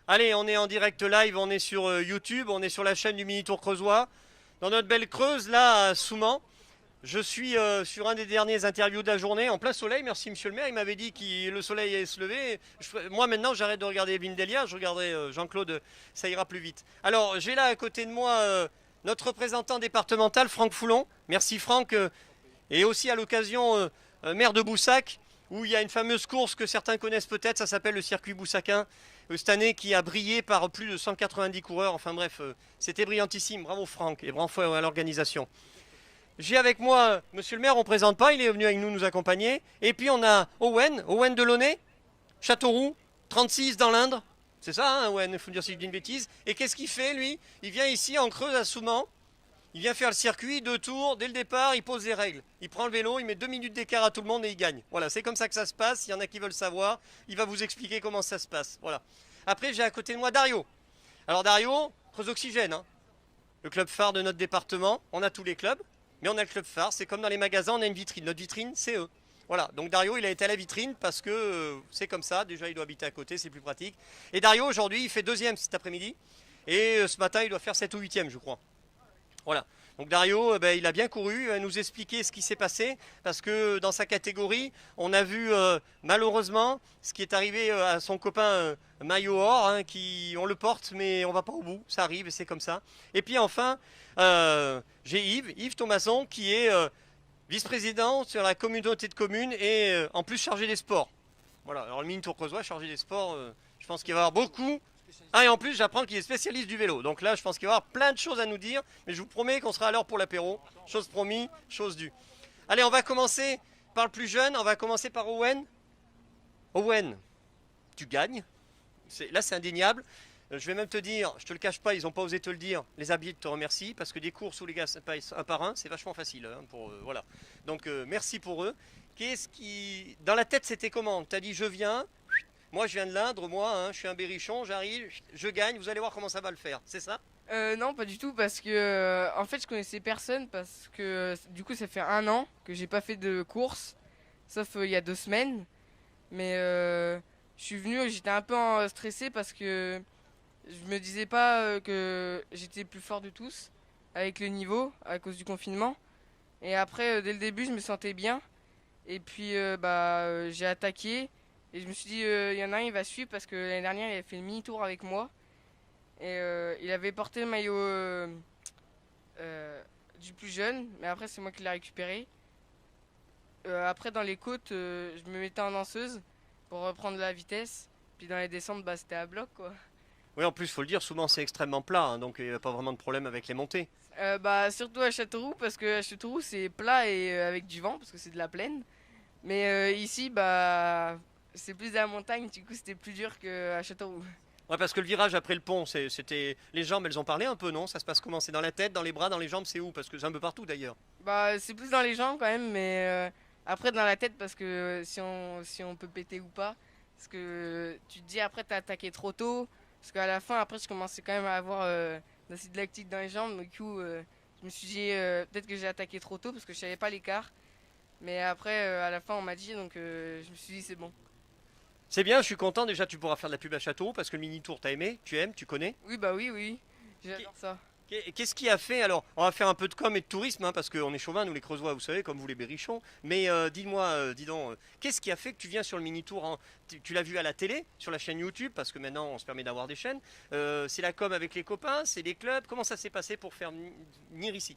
Allez, on est en direct live, on est sur YouTube, on est sur la chaîne du Mini Tour Creusois. Dans notre belle Creuse, là, à Souman. Je suis sur un des derniers interviews de la journée, en plein soleil. Merci monsieur le maire, il m'avait dit que le soleil allait se lever. Moi maintenant, j'arrête de regarder Evelyne Delia, je regarderai Jean-Claude, ça ira plus vite. Alors, j'ai là à côté de moi notre représentant départemental, Franck Foulon. Merci Franck. Et aussi à l'occasion, maire de Boussac, où il y a une fameuse course que certains connaissent peut-être, ça s'appelle le circuit boussaquin, cette année qui a brillé par plus de 190 coureurs. Enfin bref, c'était brillantissime. Bravo Franck et bravo à l'organisation. J'ai avec moi monsieur le maire, on ne présente pas, il est venu avec nous accompagner. Et puis on a Owen Delaunay, Châteauroux, 36 dans l'Indre. C'est ça, hein, Owen, il faut dire si je dis une bêtise. Et qu'est-ce qu'il fait lui? Il vient ici en Creuse à Souman. Il vient faire le circuit, 2 tours, dès le départ, il pose les règles. Il prend le vélo, il met 2 minutes d'écart à tout le monde et il gagne. Voilà, c'est comme ça que ça se passe. Il y en a qui veulent savoir. Il va vous expliquer comment ça se passe. Voilà. Après, j'ai à côté de moi Dario. Alors Dario, Creuse Oxygène, hein, le club phare de notre département. On a tous les clubs, mais on a le club phare. C'est comme dans les magasins, on a une vitrine. Notre vitrine, c'est eux. Voilà, donc Dario, il a été à la vitrine parce que c'est comme ça. Déjà, il doit habiter à côté, c'est plus pratique. Et Dario, aujourd'hui, il fait deuxième cet après-midi. Et ce matin, il doit faire 7 ou 8e, je crois. Voilà. Donc Dario, il a bien couru, il va nous expliquer ce qui s'est passé, parce que dans sa catégorie, on a vu malheureusement ce qui est arrivé à son copain Maillot Or, hein, on le porte, mais on va pas au bout, ça arrive et c'est comme ça. Et puis enfin, j'ai Yves Thomasson, qui est vice-président sur la communauté de communes et en plus chargé des sports. Voilà, alors le Mini Tour Creusois, chargé des sports, je pense qu'il va y avoir beaucoup. Ah, et en plus, j'apprends qu'il est spécialiste du vélo. Donc là, je pense qu'il va y avoir plein de choses à nous dire. Mais je vous promets qu'on sera à l'heure pour l'apéro. Chose promis, chose due. Allez, on va commencer par le plus jeune. On va commencer par Owen. Owen, tu gagnes. Là, c'est indéniable. Je vais même te dire, je te le cache pas, ils n'ont pas osé te le dire. Les arbitres te remercient parce que des courses où les gars passent un par un, c'est vachement facile. Hein, voilà. Donc, merci pour eux. Dans la tête, c'était comment? T'as dit, je viens. Moi, je viens de l'Indre, moi, hein, je suis un berrichon, j'arrive, je gagne, vous allez voir comment ça va le faire, c'est ça? Non, pas du tout, parce que en fait, je connaissais personne, parce que du coup, ça fait 1 an que j'ai pas fait de course, sauf il y a 2 semaines. Mais je suis venu, j'étais un peu stressé parce que je me disais pas que j'étais le plus fort de tous avec le niveau à cause du confinement. Et après, dès le début, je me sentais bien. Et puis, j'ai attaqué. Et je me suis dit, il y en a un, il va suivre parce que l'année dernière, il avait fait le mini-tour avec moi. Et il avait porté le maillot du plus jeune, mais après, c'est moi qui l'ai récupéré. Après, dans les côtes, je me mettais en danseuse pour reprendre la vitesse. Puis dans les descentes, c'était à bloc, quoi. Oui, en plus, faut le dire, souvent c'est extrêmement plat, hein, donc il n'y a pas vraiment de problème avec les montées. Surtout à Châteauroux, parce que à Châteauroux, c'est plat et avec du vent, parce que c'est de la plaine. Mais ici, c'est plus de la montagne, du coup, c'était plus dur qu'à Châteauroux. Ouais, parce que le virage après le pont, c'était. Les jambes, elles ont parlé un peu, non? Ça se passe comment? C'est dans la tête, dans les bras, dans les jambes, c'est où? Parce que c'est un peu partout d'ailleurs. C'est plus dans les jambes quand même, mais après dans la tête parce que si on peut péter ou pas. Parce que tu te dis après t'as attaqué trop tôt. Parce qu'à la fin, après je commençais quand même à avoir de l'acide lactique dans les jambes. Du coup, je me suis dit peut-être que j'ai attaqué trop tôt parce que je savais pas l'écart. Mais après, à la fin, on m'a dit, donc je me suis dit c'est bon. C'est bien, je suis content, déjà tu pourras faire de la pub à Château, parce que le mini-tour, t'as aimé, tu aimes, tu connais. Oui, bah oui, oui. J'adore ça. Qu'est-ce qui a fait, alors, on va faire un peu de com et de tourisme, hein, parce qu'on est chauvin, nous les Creusois, vous savez, comme vous les Berrichons, mais dis-moi, dis donc, qu'est-ce qui a fait que tu viens sur le mini-tour tu l'as vu à la télé, sur la chaîne YouTube, parce que maintenant on se permet d'avoir des chaînes, c'est la com avec les copains, c'est les clubs, comment ça s'est passé pour faire venir ici?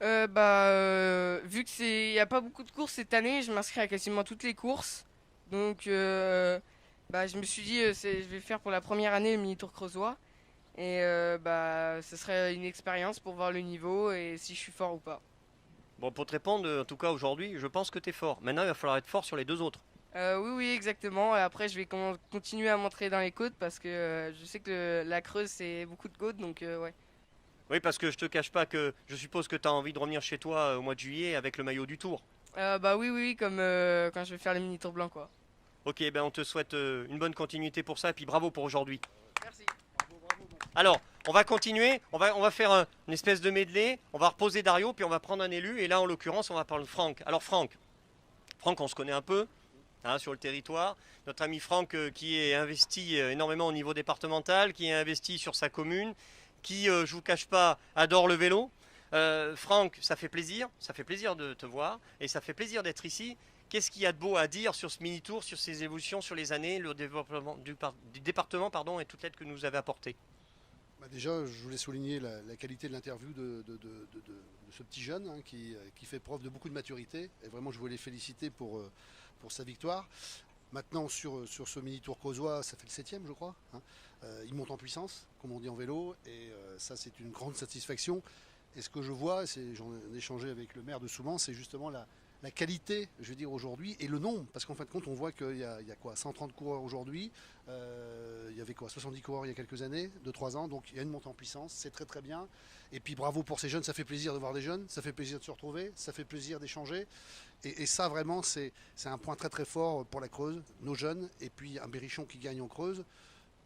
Vu que il y a pas beaucoup de courses cette année, je m'inscris à quasiment toutes les courses. Donc, je me suis dit, je vais faire pour la première année le mini-tour creusois. Et ce serait une expérience pour voir le niveau et si je suis fort ou pas. Bon, pour te répondre, en tout cas aujourd'hui, je pense que t'es fort. Maintenant, il va falloir être fort sur les deux autres. Oui, oui, exactement. Et après, je vais continuer à montrer dans les côtes parce que je sais que la Creuse, c'est beaucoup de côtes. Donc, ouais. Oui, parce que je te cache pas que je suppose que tu as envie de revenir chez toi au mois de juillet avec le maillot du Tour. Oui, oui, oui, comme quand je vais faire le mini-tour blanc, quoi. Ok, ben on te souhaite une bonne continuité pour ça et puis bravo pour aujourd'hui. Merci. Alors, on va continuer, on va faire une espèce de medley, on va reposer Dario puis on va prendre un élu et là en l'occurrence on va parler de Franck. Alors Franck, on se connaît un peu, hein, sur le territoire. Notre ami Franck qui est investi énormément au niveau départemental, qui est investi sur sa commune, qui, je vous cache pas, adore le vélo. Franck, ça fait plaisir de te voir et ça fait plaisir d'être ici. Qu'est-ce qu'il y a de beau à dire sur ce mini-tour, sur ses évolutions, sur les années, le développement du département pardon, et toute l'aide que nous avez apportée? Bah déjà, je voulais souligner la qualité de l'interview de ce petit jeune hein, qui fait preuve de beaucoup de maturité. Et vraiment, je voulais les féliciter pour sa victoire. Maintenant, sur ce mini-tour creusois, ça fait le 7e, je crois. Hein. Il monte en puissance, comme on dit en vélo, et ça, c'est une grande satisfaction. Et ce que je vois, j'en ai échangé avec le maire de Souman, c'est justement la qualité, je veux dire, aujourd'hui, et le nombre. Parce qu'en fin de compte, on voit qu'il y a quoi, 130 coureurs aujourd'hui. Il y avait quoi, 70 coureurs il y a quelques années, 2-3 ans. Donc il y a une montée en puissance, c'est très très bien. Et puis bravo pour ces jeunes, ça fait plaisir de voir des jeunes, ça fait plaisir de se retrouver, ça fait plaisir d'échanger. Et ça, vraiment, c'est un point très très fort pour la Creuse, nos jeunes, et puis un Berrichon qui gagne en Creuse.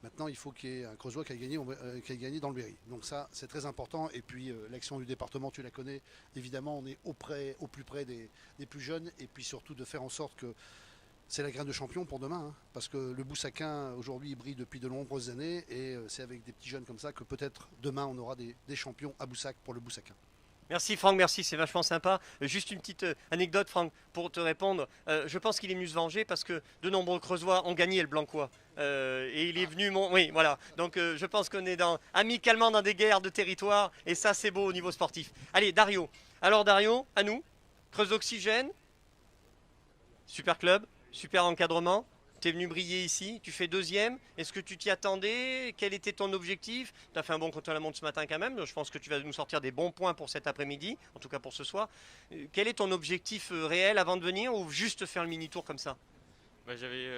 Maintenant, il faut qu'il y ait un Creusois qui a gagné dans le Berry. Donc ça, c'est très important. Et puis, l'action du département, tu la connais. Évidemment, on est au plus près des plus jeunes. Et puis surtout, de faire en sorte que c'est la graine de champion pour demain. Hein. Parce que le Boussaquin, aujourd'hui, il brille depuis de nombreuses années. Et c'est avec des petits jeunes comme ça que peut-être demain, on aura des champions à Boussac pour le Boussaquin. Merci Franck, merci, c'est vachement sympa. Juste une petite anecdote Franck pour te répondre. Je pense qu'il est venu se venger parce que de nombreux Creusois ont gagné le Blancois. Et il est venu, oui voilà. Donc je pense qu'on est amicalement dans des guerres de territoire et ça c'est beau au niveau sportif. Allez Dario, alors Dario, à nous, Creuse Oxygène, super club, super encadrement. Tu es venu briller ici, tu fais deuxième. Est-ce que tu t'y attendais? Quel était ton objectif? Tu as fait un bon contre-la-montre ce matin quand même. Donc je pense que tu vas nous sortir des bons points pour cet après-midi, en tout cas pour ce soir. Quel est ton objectif réel avant de venir ou juste faire le mini-tour comme ça? J'avais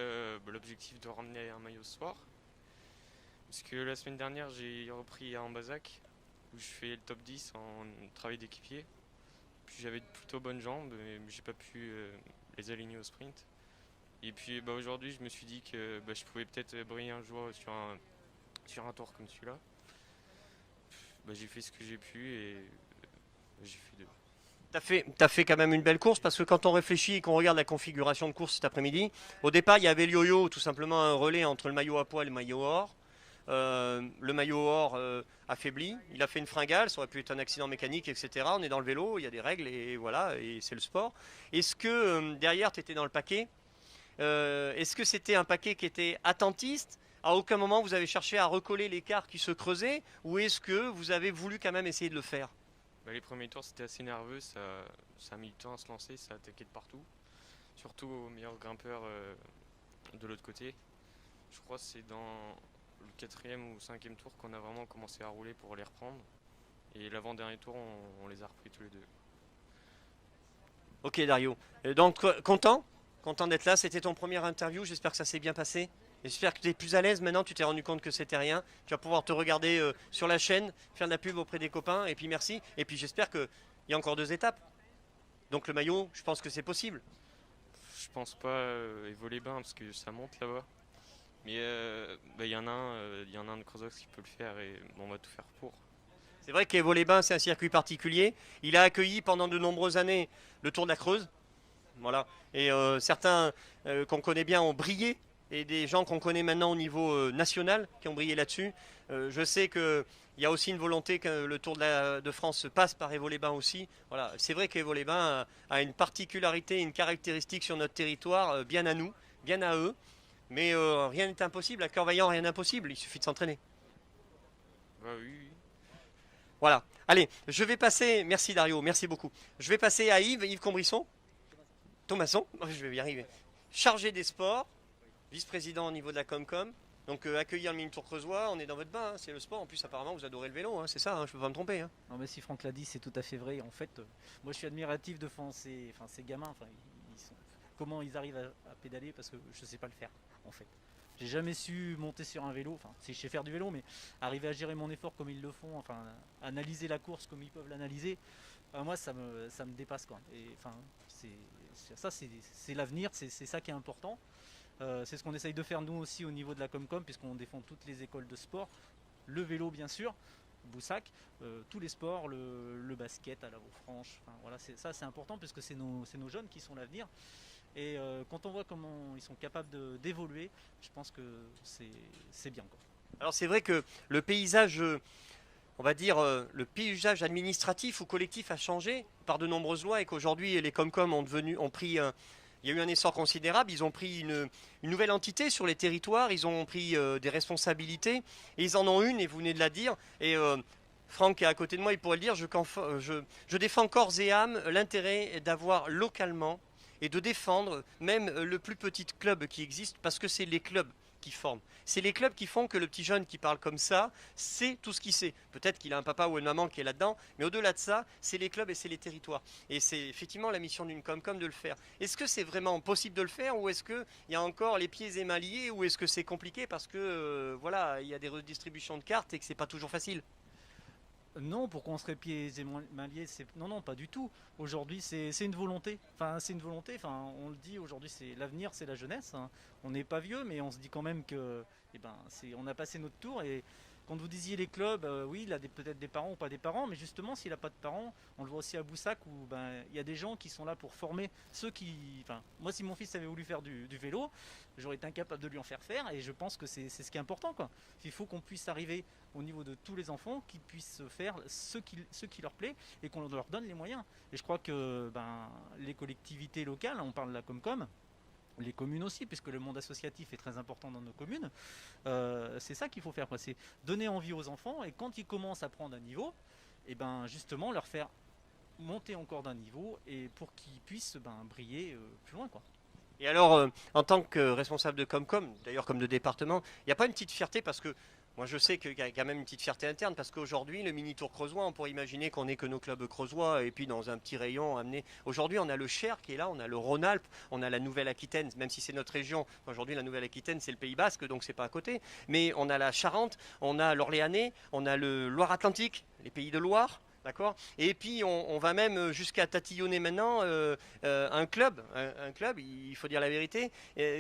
l'objectif de ramener un maillot ce soir. Parce que la semaine dernière, j'ai repris à Ambazac, où je fais le top 10 en travail d'équipier. Puis j'avais de plutôt bonnes jambes, mais j'ai pas pu les aligner au sprint. Et puis aujourd'hui, je me suis dit que je pouvais peut-être briller un jour sur un tour comme celui-là. J'ai fait ce que j'ai pu et j'ai fait deux. T'as fait quand même une belle course parce que quand on réfléchit et qu'on regarde la configuration de course cet après-midi, au départ il y avait le yo-yo, tout simplement un relais entre le maillot à poids et le maillot or. Le maillot or affaibli, il a fait une fringale, ça aurait pu être un accident mécanique, etc. On est dans le vélo, il y a des règles et voilà, et c'est le sport. Est-ce que derrière tu étais dans le paquet? Est-ce que c'était un paquet qui était attentiste? À aucun moment vous avez cherché à recoller l'écart qui se creusait? Ou est-ce que vous avez voulu quand même essayer de le faire? Les premiers tours c'était assez nerveux, ça a mis du temps à se lancer, ça a attaqué de partout. Surtout aux meilleurs grimpeurs de l'autre côté. Je crois que c'est dans le 4e ou 5e tour qu'on a vraiment commencé à rouler pour les reprendre. Et l'avant-dernier tour, on les a repris tous les deux. Ok Dario, donc content? Content d'être là, c'était ton première interview, j'espère que ça s'est bien passé. J'espère que tu es plus à l'aise maintenant, tu t'es rendu compte que c'était rien. Tu vas pouvoir te regarder sur la chaîne, faire de la pub auprès des copains, et puis merci. Et puis j'espère qu'il y a encore 2 étapes. Donc le maillot, je pense que c'est possible. Je pense pas évoluer bain parce que ça monte là-bas. Mais il y en a un de Creusox qui peut le faire et on va tout faire pour. C'est vrai qu'Évo-les-Bains, c'est un circuit particulier. Il a accueilli pendant de nombreuses années le Tour de la Creuse. Voilà. Et certains qu'on connaît bien ont brillé. Et des gens qu'on connaît maintenant au niveau national qui ont brillé là-dessus. Je sais qu'il y a aussi une volonté que le Tour de France passe par Évo-les-Bains aussi. Voilà. C'est vrai qu'Évo-les-Bains a une particularité, une caractéristique sur notre territoire, bien à nous, bien à eux. Mais rien n'est impossible. À cœur vaillant, rien n'est impossible. Il suffit de s'entraîner. Oui. Voilà. Allez, je vais passer. Merci Dario, merci beaucoup. Je vais passer à Yves Combrisson. Thomasson, je vais y arriver. Chargé des sports, vice-président au niveau de la Comcom. Donc accueillir le mini-tour creusois, on est dans votre bain, hein, c'est le sport. En plus, apparemment, vous adorez le vélo, hein, c'est ça, hein, je peux pas me tromper. Hein. Non mais si Franck l'a dit, c'est tout à fait vrai. En fait, moi je suis admiratif de ces gamins. Comment ils arrivent à pédaler parce que je sais pas le faire en fait. J'ai jamais su monter sur un vélo. Enfin, si je sais faire du vélo, mais arriver à gérer mon effort comme ils le font, enfin analyser la course comme ils peuvent l'analyser. Moi, ça me dépasse quoi. Et enfin, c'est l'avenir, c'est ça qui est important. C'est ce qu'on essaye de faire nous aussi au niveau de la Comcom, puisqu'on défend toutes les écoles de sport, le vélo bien sûr, Boussac, tous les sports, le basket à la Vaux-Franche, enfin, voilà, ça c'est important puisque c'est nos jeunes qui sont l'avenir. Et quand on voit comment ils sont capables d'évoluer, je pense que c'est bien, quoi. Alors c'est vrai que le paysage, on va dire, le paysage administratif ou collectif a changé par de nombreuses lois et qu'aujourd'hui les Comcom ont pris il y a eu un essor considérable, ils ont pris une nouvelle entité sur les territoires, ils ont pris des responsabilités et ils en ont une et vous venez de la dire et Franck est à côté de moi, il pourrait le dire, je défends corps et âme l'intérêt d'avoir localement et de défendre même le plus petit club qui existe parce que c'est les clubs qui forment. C'est les clubs qui font que le petit jeune qui parle comme ça, c'est tout ce qu'il sait. Peut-être qu'il a un papa ou une maman qui est là-dedans, mais au-delà de ça, c'est les clubs et c'est les territoires. Et c'est effectivement la mission d'une Comcom de le faire. Est-ce que c'est vraiment possible de le faire ou est-ce qu'il y a encore les pieds et mains liés ou est-ce que c'est compliqué parce que voilà, il y a des redistributions de cartes et que c'est pas toujours facile? Non, pourquoi on serait pieds et mains liés, non, non, pas du tout. Aujourd'hui, c'est une volonté. Enfin, c'est une volonté. Enfin, on le dit aujourd'hui, c'est l'avenir, c'est la jeunesse, hein. On n'est pas vieux, mais on se dit quand même que, eh ben, on a passé notre tour. Et quand vous disiez les clubs, oui, il a peut-être des parents ou pas des parents, mais justement, s'il n'a pas de parents, on le voit aussi à Boussac où ben, il y a des gens qui sont là pour former ceux qui. Enfin, moi, si mon fils avait voulu faire du vélo, j'aurais été incapable de lui en faire faire. Et je pense que c'est ce qui est important, quoi. Il faut qu'on puisse arriver au niveau de tous les enfants qui puissent faire ce qui leur plaît et qu'on leur donne les moyens. Et je crois que ben, les collectivités locales, on parle de la Comcom, les communes aussi, puisque le monde associatif est très important dans nos communes, c'est ça qu'il faut faire, quoi. C'est donner envie aux enfants et quand ils commencent à prendre un niveau, et ben justement leur faire monter encore d'un niveau et pour qu'ils puissent ben, briller plus loin, quoi. Et alors, en tant que responsable de Comcom, d'ailleurs comme de département, il n'y a pas une petite fierté parce que moi je sais qu'il y a quand même une petite fierté interne parce qu'aujourd'hui, le mini-tour creusois, on pourrait imaginer qu'on n'est que nos clubs creusois et puis dans un petit rayon amené. Aujourd'hui, on a le Cher qui est là, on a le Rhône-Alpes, on a la Nouvelle-Aquitaine, même si c'est notre région. Aujourd'hui, la Nouvelle-Aquitaine, c'est le Pays Basque, donc c'est pas à côté. Mais on a la Charente, on a l'Orléanais, on a le Loire-Atlantique, les pays de Loire. D'accord. Et puis on va même jusqu'à tatillonner maintenant un club, il faut dire la vérité,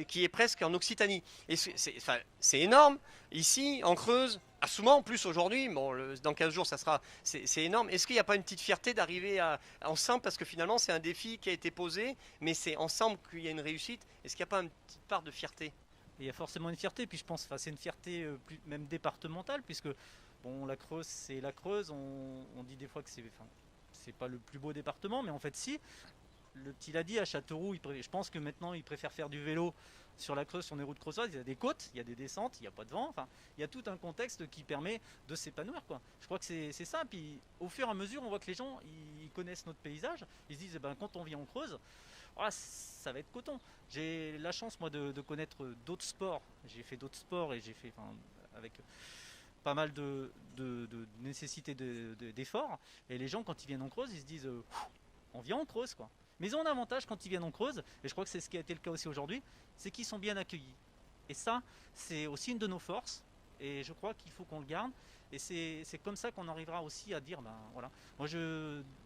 qui est presque en Occitanie. Et enfin, c'est énorme. Ici, en Creuse, à Soumans en plus aujourd'hui, bon, dans 15 jours ça sera, c'est énorme. Est-ce qu'il n'y a pas une petite fierté d'arriver ensemble, parce que finalement c'est un défi qui a été posé, mais c'est ensemble qu'il y a une réussite. Est-ce qu'il n'y a pas une petite part de fierté? Et il y a forcément une fierté, puis je pense que c'est une fierté même départementale, puisque bon, la Creuse, c'est la Creuse, on dit des fois que c'est pas le plus beau département, mais en fait si. Le petit l'a dit, à Châteauroux, je pense que maintenant il préfère faire du vélo sur la Creuse, sur les routes creusoises. Il y a des côtes, il y a des descentes, il n'y a pas de vent. Enfin, il y a tout un contexte qui permet de s'épanouir, quoi. Je crois que c'est ça. Puis au fur et à mesure, on voit que les gens ils connaissent notre paysage. Ils se disent, eh ben, quand on vit en Creuse, oh, ça va être coton. J'ai la chance, moi, de connaître d'autres sports. J'ai fait d'autres sports et j'ai fait enfin, avec pas mal de nécessité d'efforts. Et les gens, quand ils viennent en Creuse, ils se disent on vient en Creuse, quoi. Mais ils ont un avantage quand ils viennent en Creuse, et je crois que c'est ce qui a été le cas aussi aujourd'hui, c'est qu'ils sont bien accueillis. Et ça, c'est aussi une de nos forces, et je crois qu'il faut qu'on le garde. Et c'est comme ça qu'on arrivera aussi à dire, ben voilà. Moi,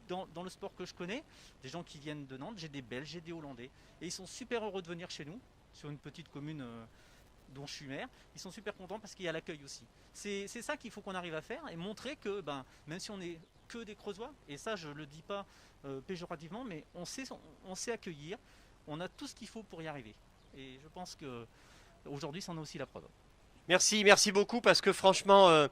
dans le sport que je connais, des gens qui viennent de Nantes, j'ai des Belges, j'ai des Hollandais, et ils sont super heureux de venir chez nous, sur une petite commune dont je suis maire. Ils sont super contents parce qu'il y a l'accueil aussi. C'est ça qu'il faut qu'on arrive à faire et montrer que ben, même si on est que des Creusois, et ça je le dis pas péjorativement, mais on sait accueillir, on a tout ce qu'il faut pour y arriver. Et je pense que aujourd'hui c'en est aussi la preuve. Merci beaucoup parce que franchement,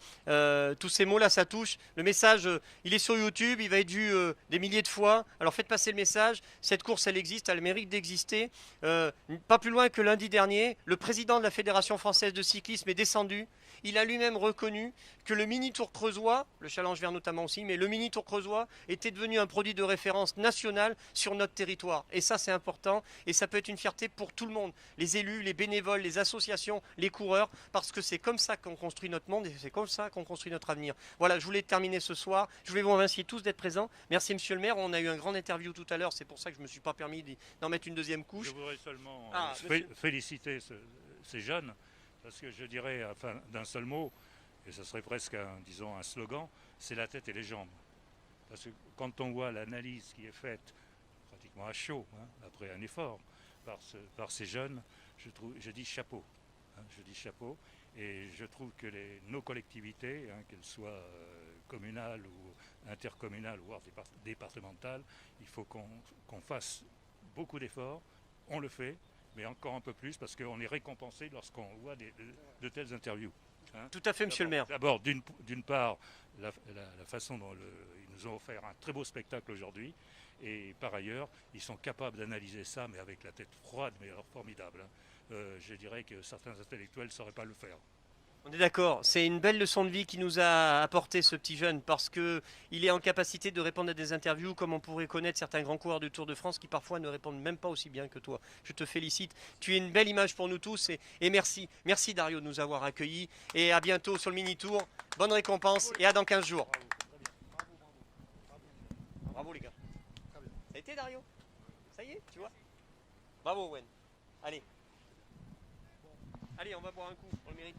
tous ces mots-là, ça touche. Le message, il est sur YouTube, il va être vu des milliers de fois. Alors faites passer le message. Cette course, elle existe, elle mérite d'exister. Pas plus loin que lundi dernier, le président de la Fédération française de cyclisme est descendu. Il a lui-même reconnu que le mini-tour creusois, le challenge vert notamment aussi, mais le mini-tour creusois était devenu un produit de référence national sur notre territoire. Et ça, c'est important. Et ça peut être une fierté pour tout le monde. Les élus, les bénévoles, les associations, les coureurs, parce que c'est comme ça qu'on construit notre monde et c'est comme ça qu'on construit notre avenir. Voilà, je voulais terminer ce soir. Je voulais vous remercier tous d'être présents. Merci Monsieur le maire. On a eu un grand interview tout à l'heure. C'est pour ça que je ne me suis pas permis d'en mettre une deuxième couche. Je voudrais seulement monsieur. féliciter ces jeunes, parce que je dirais, enfin, d'un seul mot, et ce serait presque disons, un slogan, c'est la tête et les jambes. Parce que quand on voit l'analyse qui est faite pratiquement à chaud, hein, après un effort, par ces jeunes, je dis chapeau. Hein, je dis chapeau. Et je trouve que nos collectivités, hein, qu'elles soient communales ou intercommunales ou départementales, il faut qu'on fasse beaucoup d'efforts on le fait, mais encore un peu plus parce qu'on est récompensé lorsqu'on voit de telles interviews. Hein. Tout à fait, monsieur le maire. D'abord, d'une part, la façon dont ils nous ont offert un très beau spectacle aujourd'hui, et par ailleurs, ils sont capables d'analyser ça, mais avec la tête froide, mais alors formidable. Hein. Je dirais que certains intellectuels ne sauraient pas le faire. On est d'accord, c'est une belle leçon de vie qui nous a apporté ce petit jeune parce que il est en capacité de répondre à des interviews comme on pourrait connaître certains grands coureurs du Tour de France qui parfois ne répondent même pas aussi bien que toi. Je te félicite, tu es une belle image pour nous tous et merci. Merci Dario de nous avoir accueillis et à bientôt sur le mini-tour. Bonne récompense et à dans 15 jours. Bravo les gars. Ça a été Dario? Ça y est, tu vois? Bravo Wen. Allez. Allez, on va boire un coup, on le mérite.